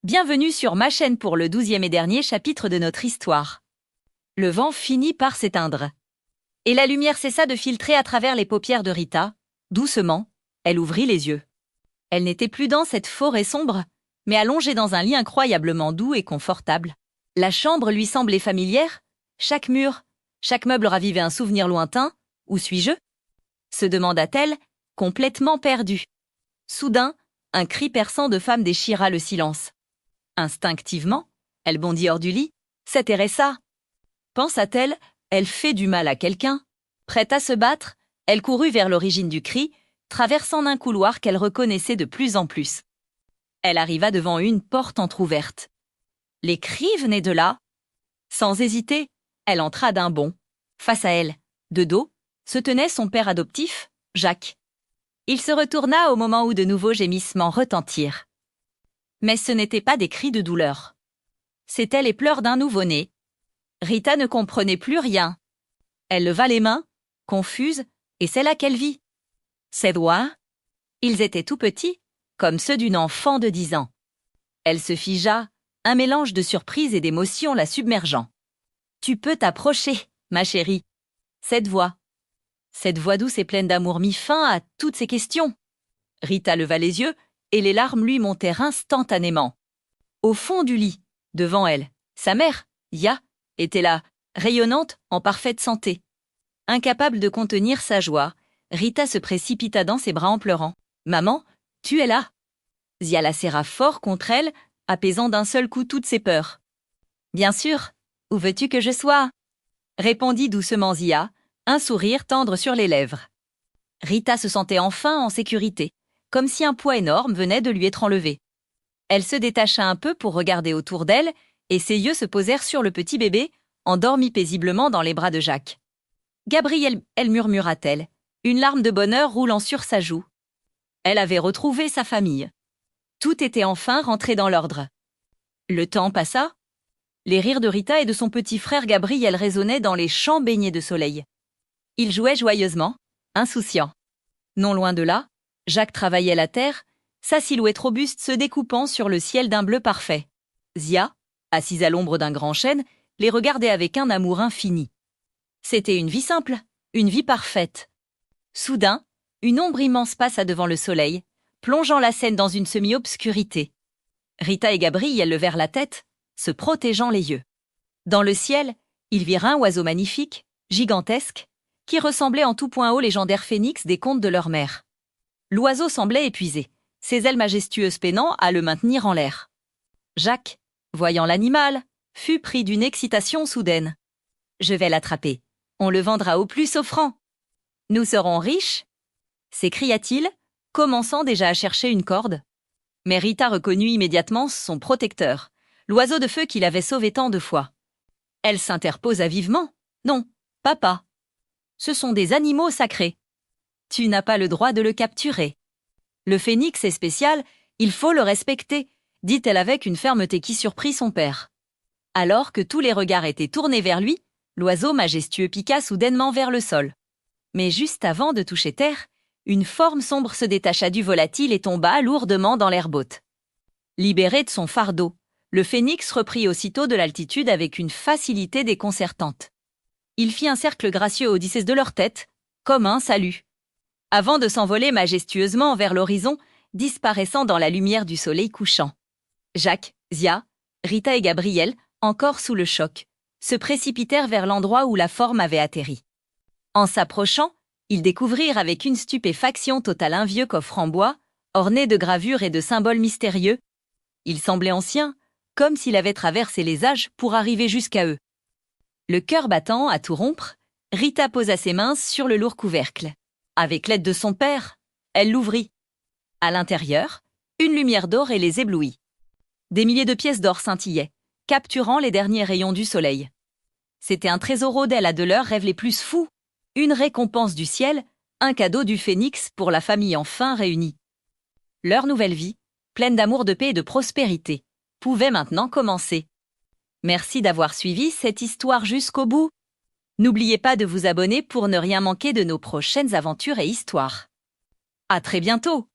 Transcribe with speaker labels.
Speaker 1: Bienvenue sur ma chaîne pour le 12e et dernier chapitre de notre histoire. Le vent finit par s'éteindre. Et la lumière cessa de filtrer à travers les paupières de Rita. Doucement, elle ouvrit les yeux. Elle n'était plus dans cette forêt sombre, mais allongée dans un lit incroyablement doux et confortable. La chambre lui semblait familière. Chaque mur, chaque meuble ravivait un souvenir lointain. Où suis-je ? Se demanda-t-elle, complètement perdue. Soudain, un cri perçant de femme déchira le silence. Instinctivement, elle bondit hors du lit. C'est Teresa. Pensa-t-elle, elle fait du mal à quelqu'un. Prête à se battre, elle courut vers l'origine du cri, traversant un couloir qu'elle reconnaissait de plus en plus. Elle arriva devant une porte entr'ouverte. Les cris venaient de là. Sans hésiter, elle entra d'un bond. Face à elle, de dos, se tenait son père adoptif, Jacques. Il se retourna au moment où de nouveaux gémissements retentirent. Mais ce n'étaient pas des cris de douleur. C'étaient les pleurs d'un nouveau-né. Rita ne comprenait plus rien. Elle leva les mains, confuse, et c'est là qu'elle vit. Ses doigts, ils étaient tout petits, comme ceux d'une enfant de 10 ans. Elle se figea, un mélange de surprise et d'émotion la submergeant. « Tu peux t'approcher, ma chérie. » Cette voix douce et pleine d'amour mit fin à toutes ses questions. Rita leva les yeux, et les larmes lui montèrent instantanément. Au fond du lit, devant elle, sa mère, Ya, était là, rayonnante, en parfaite santé. Incapable de contenir sa joie, Rita se précipita dans ses bras en pleurant. « Maman, tu es là !» Zia la serra fort contre elle, apaisant d'un seul coup toutes ses peurs. « Bien sûr, où veux-tu que je sois ?» répondit doucement Zia, un sourire tendre sur les lèvres. Rita se sentait enfin en sécurité, comme si un poids énorme venait de lui être enlevé. Elle se détacha un peu pour regarder autour d'elle, et ses yeux se posèrent sur le petit bébé, endormi paisiblement dans les bras de Jacques. « Gabriel, elle murmura-t-elle, une larme de bonheur roulant sur sa joue. Elle avait retrouvé sa famille. Tout était enfin rentré dans l'ordre. Le temps passa. Les rires de Rita et de son petit frère Gabriel résonnaient dans les champs baignés de soleil. Ils jouaient joyeusement, insouciants. Non loin de là, Jacques travaillait la terre, sa silhouette robuste se découpant sur le ciel d'un bleu parfait. Zia, assise à l'ombre d'un grand chêne, les regardait avec un amour infini. C'était une vie simple, une vie parfaite. Soudain, une ombre immense passa devant le soleil, plongeant la scène dans une semi-obscurité. Rita et Gabriel levèrent la tête, se protégeant les yeux. Dans le ciel, ils virent un oiseau magnifique, gigantesque, qui ressemblait en tout point au légendaire phénix des contes de leur mère. L'oiseau semblait épuisé, ses ailes majestueuses peinant à le maintenir en l'air. Jacques, voyant l'animal, fut pris d'une excitation soudaine. « Je vais l'attraper. On le vendra au plus offrant. Nous serons riches !» s'écria-t-il, commençant déjà à chercher une corde. Mais Rita reconnut immédiatement son protecteur, l'oiseau de feu qu'il avait sauvé tant de fois. Elle s'interposa vivement. « Non, papa. Ce sont des animaux sacrés. Tu n'as pas le droit de le capturer. Le phénix est spécial, il faut le respecter, » dit-elle avec une fermeté qui surprit son père. Alors que tous les regards étaient tournés vers lui, l'oiseau majestueux piqua soudainement vers le sol. Mais juste avant de toucher terre, une forme sombre se détacha du volatile et tomba lourdement dans l'herbe haute. Libéré de son fardeau, le phénix reprit aussitôt de l'altitude avec une facilité déconcertante. Il fit un cercle gracieux au 10 de leur tête, comme un salut, avant de s'envoler majestueusement vers l'horizon, disparaissant dans la lumière du soleil couchant. Jacques, Zia, Rita et Gabriel, encore sous le choc, se précipitèrent vers l'endroit où la forme avait atterri. En s'approchant, ils découvrirent avec une stupéfaction totale un vieux coffre en bois, orné de gravures et de symboles mystérieux. Il semblait ancien, comme s'il avait traversé les âges pour arriver jusqu'à eux. Le cœur battant à tout rompre, Rita posa ses mains sur le lourd couvercle. Avec l'aide de son père, elle l'ouvrit. À l'intérieur, une lumière dorée les éblouit. Des milliers de pièces d'or scintillaient, capturant les derniers rayons du soleil. C'était un trésor Odel à de leurs rêves les plus fous, une récompense du ciel, un cadeau du phénix pour la famille enfin réunie. Leur nouvelle vie, pleine d'amour, de paix et de prospérité, pouvait maintenant commencer. Merci d'avoir suivi cette histoire jusqu'au bout. N'oubliez pas de vous abonner pour ne rien manquer de nos prochaines aventures et histoires. À très bientôt!